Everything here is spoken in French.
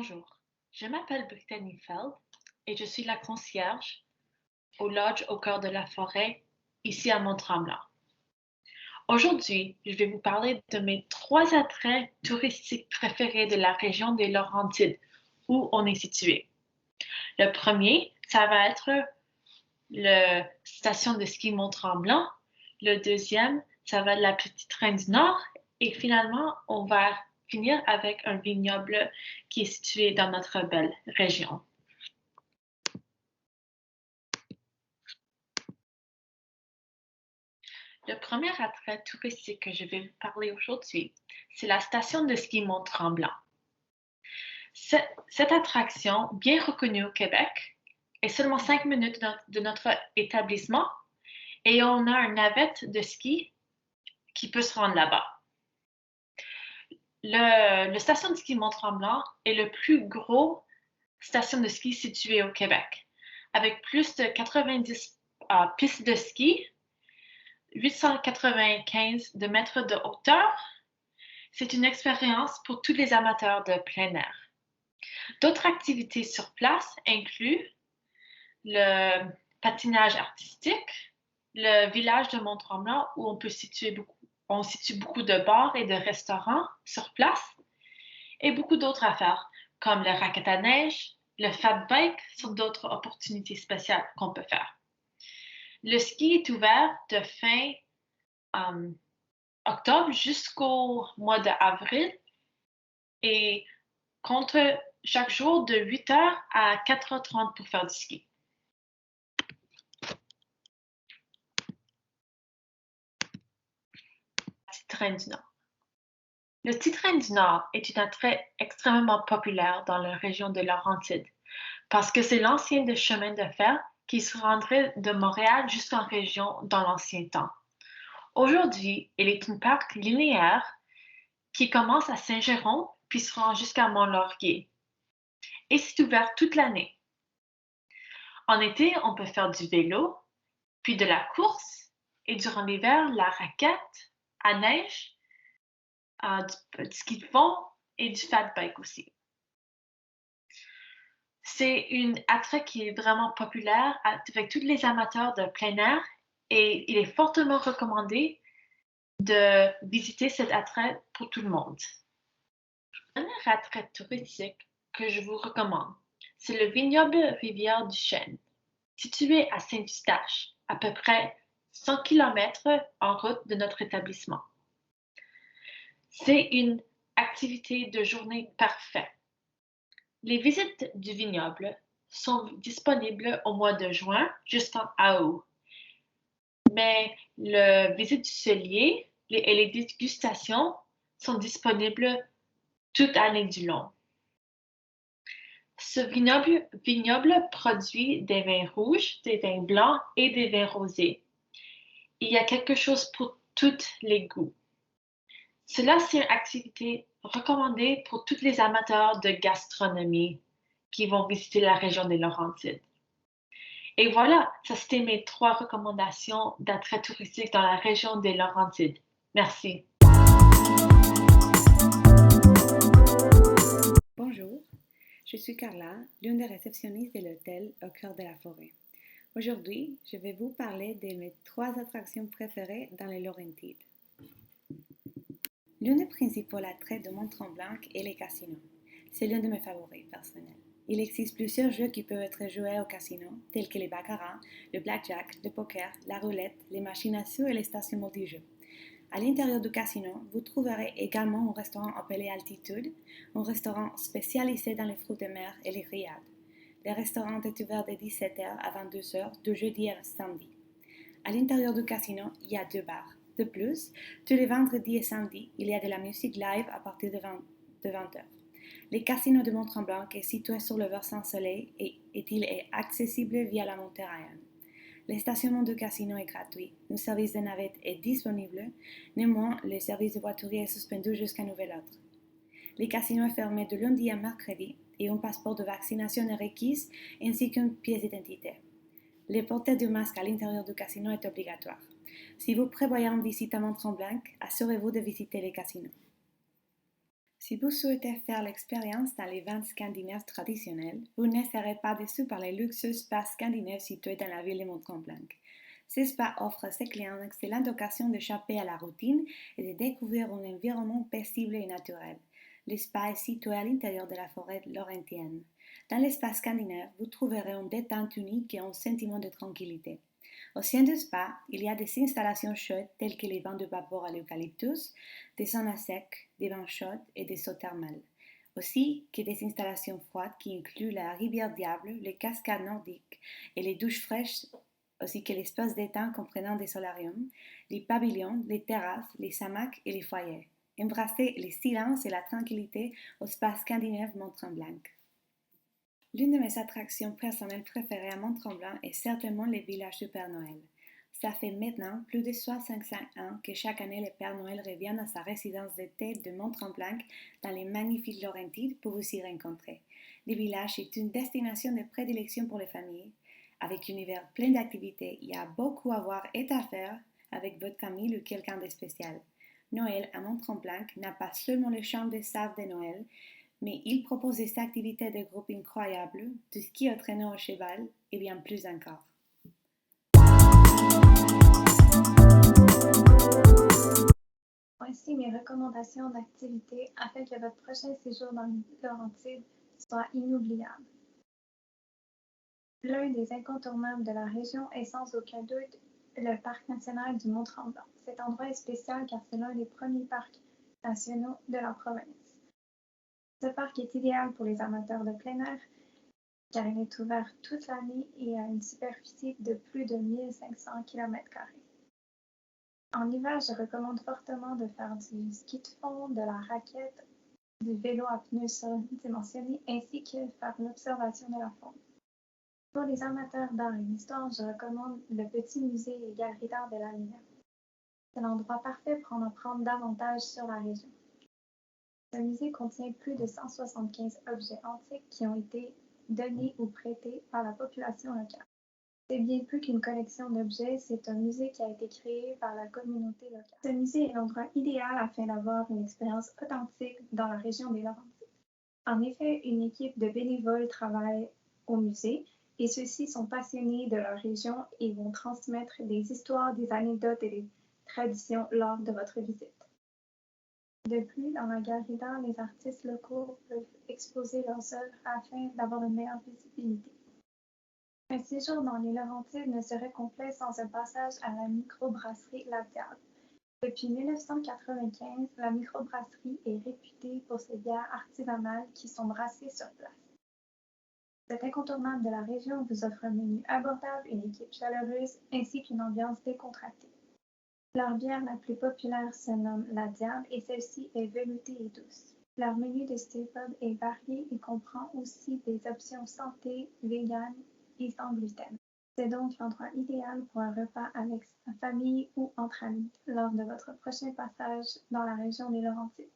Bonjour, je m'appelle Brittany Feld et je suis la concierge au lodge au cœur de la forêt, ici à Mont-Tremblant. Aujourd'hui, je vais vous parler de mes trois attraits touristiques préférés de la région des Laurentides, où on est situé. Le premier, ça va être la station de ski Mont-Tremblant. Le deuxième, ça va être la Petite Reine du Nord. Et finalement, on va finir avec un vignoble qui est situé dans notre belle région. Le premier attrait touristique que je vais vous parler aujourd'hui, c'est la station de ski Mont-Tremblant. Cette attraction, bien reconnue au Québec, est seulement 5 minutes de notre établissement et on a une navette de ski qui peut se rendre là-bas. Le station de ski Mont-Tremblant est le plus gros station de ski situé au Québec, avec plus de 90 pistes de ski, 895 de mètres de hauteur. C'est une expérience pour tous les amateurs de plein air. D'autres activités sur place incluent le patinage artistique, le village de Mont-Tremblant où on situe beaucoup de bars et de restaurants sur place et beaucoup d'autres affaires comme le raquette à neige, le fat bike sont d'autres opportunités spéciales qu'on peut faire. Le ski est ouvert de fin octobre jusqu'au mois d'avril et compte chaque jour de 8h à 4h30 pour faire du ski. Petite Reine du Nord. Le Petite Reine du Nord est un attrait extrêmement populaire dans la région de Laurentides parce que c'est l'ancien chemin de fer qui se rendrait de Montréal jusqu'en région dans l'ancien temps. Aujourd'hui, il est un parc linéaire qui commence à Saint-Jérôme puis se rend jusqu'à Mont-Laurier. Et c'est ouvert toute l'année. En été, on peut faire du vélo, puis de la course, et durant l'hiver, la raquette à neige, du ski de fond et du fat bike aussi. C'est un attrait qui est vraiment populaire avec tous les amateurs de plein air et il est fortement recommandé de visiter cet attrait pour tout le monde. Un dernier attrait touristique que je vous recommande, c'est le vignoble Rivière-du-Chêne, situé à Saint-Eustache, à peu près 100 km en route de notre établissement. C'est une activité de journée parfaite. Les visites du vignoble sont disponibles au mois de juin jusqu'en août. Mais la visite du cellier et les dégustations sont disponibles toute l'année du long. Ce vignoble produit des vins rouges, des vins blancs et des vins rosés. Il y a quelque chose pour tous les goûts. Cela, c'est une activité recommandée pour tous les amateurs de gastronomie qui vont visiter la région des Laurentides. Et voilà, ça c'était mes trois recommandations d'attraits touristiques dans la région des Laurentides. Merci. Bonjour, je suis Carla, l'une des réceptionnistes de l'hôtel au cœur de la forêt. Aujourd'hui, je vais vous parler de mes trois attractions préférées dans les Laurentides. L'un des principaux attraits de Mont-Tremblant est les casinos. C'est l'un de mes favoris personnels. Il existe plusieurs jeux qui peuvent être joués au casino, tels que les baccarat, le blackjack, le poker, la roulette, les machines à sous et les stations multijeux. À l'intérieur du casino, vous trouverez également un restaurant appelé Altitude, un restaurant spécialisé dans les fruits de mer et les grillades. Le restaurant est ouvert de 17h à 22h de jeudi à samedi. À l'intérieur du casino, il y a 2 bars. De plus, tous les vendredis et samedis, il y a de la musique live à partir de 20h. Le casino de Mont-Tremblant est situé sur le versant soleil et il est accessible via la montée Ryan. Le stationnement du casino est gratuit. Le service de navette est disponible. Néanmoins, le service de voiturier est suspendu jusqu'à nouvel ordre. Le casino est fermé de lundi à mercredi et un passeport de vaccination est requis ainsi qu'une pièce d'identité. Le port du masque à l'intérieur du casino est obligatoire. Si vous prévoyez une visite à Mont-Tremblant, assurez-vous de visiter les casinos. Si vous souhaitez faire l'expérience dans les vins scandinaves traditionnels, vous ne serez pas déçus par les luxueux spas scandinaves situés dans la ville de Mont-Tremblant. Ces spas offrent à ses clients une excellente occasion d'échapper à la routine et de découvrir un environnement paisible et naturel. Le spa est situé à l'intérieur de la forêt laurentienne. Dans l'espace scandinave, vous trouverez une détente unique et un sentiment de tranquillité. Au sein du spa, il y a des installations chaudes telles que les bains de vapeur à l'eucalyptus, des saunas secs, des bains chauds et des sauts thermales. Aussi que des installations froides qui incluent la rivière Diable, les cascades nordiques et les douches fraîches, ainsi que l'espace d'étang comprenant des solariums, les pavillons, les terrasses, les hamacs et les foyers. Embrassez le silence et la tranquillité au spa scandinave Mont-Tremblant. L'une de mes attractions personnelles préférées à Mont-Tremblant est certainement le village du Père Noël. Ça fait maintenant plus de 65 ans que chaque année le Père Noël revient à sa résidence d'été de Mont-Tremblant dans les magnifiques Laurentides pour vous y rencontrer. Le village est une destination de prédilection pour les familles. Avec un hiver plein d'activités, il y a beaucoup à voir et à faire avec votre famille ou quelqu'un de spécial. Noël à Mont-Tremblant n'a pas seulement le charme des sables de Noël, mais il propose des activités de groupe incroyables, du ski au traîneau au cheval et bien plus encore. Voici mes recommandations d'activités afin que votre prochain séjour dans les Laurentides soit inoubliable. L'un des incontournables de la région est sans aucun doute le parc national du Mont-Tremblant. Cet endroit est spécial car c'est l'un des premiers parcs nationaux de la province. Ce parc est idéal pour les amateurs de plein air car il est ouvert toute l'année et a une superficie de plus de 1500 km². En hiver, je recommande fortement de faire du ski de fond, de la raquette, du vélo à pneus surdimensionnés ainsi que faire l'observation de la faune. Pour les amateurs d'art et d'histoire, je recommande le petit musée et galerie d'art de la Lina. C'est l'endroit parfait pour en apprendre davantage sur la région. Ce musée contient plus de 175 objets antiques qui ont été donnés ou prêtés par la population locale. C'est bien plus qu'une collection d'objets, c'est un musée qui a été créé par la communauté locale. Ce musée est l'endroit idéal afin d'avoir une expérience authentique dans la région des Laurentides. En effet, une équipe de bénévoles travaille au musée et ceux-ci sont passionnés de leur région et vont transmettre des histoires, des anecdotes et des traditions lors de votre visite. De plus, dans la galerie d'art, les artistes locaux peuvent exposer leurs œuvres afin d'avoir une meilleure visibilité. Un séjour dans les Laurentides ne serait complet sans un passage à la microbrasserie La Diable. Depuis 1995, la microbrasserie est réputée pour ses bières artisanales qui sont brassées sur place. Cet incontournable de la région vous offre un menu abordable, une équipe chaleureuse ainsi qu'une ambiance décontractée. Leur bière la plus populaire se nomme La Diable et celle-ci est veloutée et douce. Leur menu de staples est varié et comprend aussi des options santé, vegan et sans gluten. C'est donc l'endroit idéal pour un repas avec sa famille ou entre amis lors de votre prochain passage dans la région des Laurentides.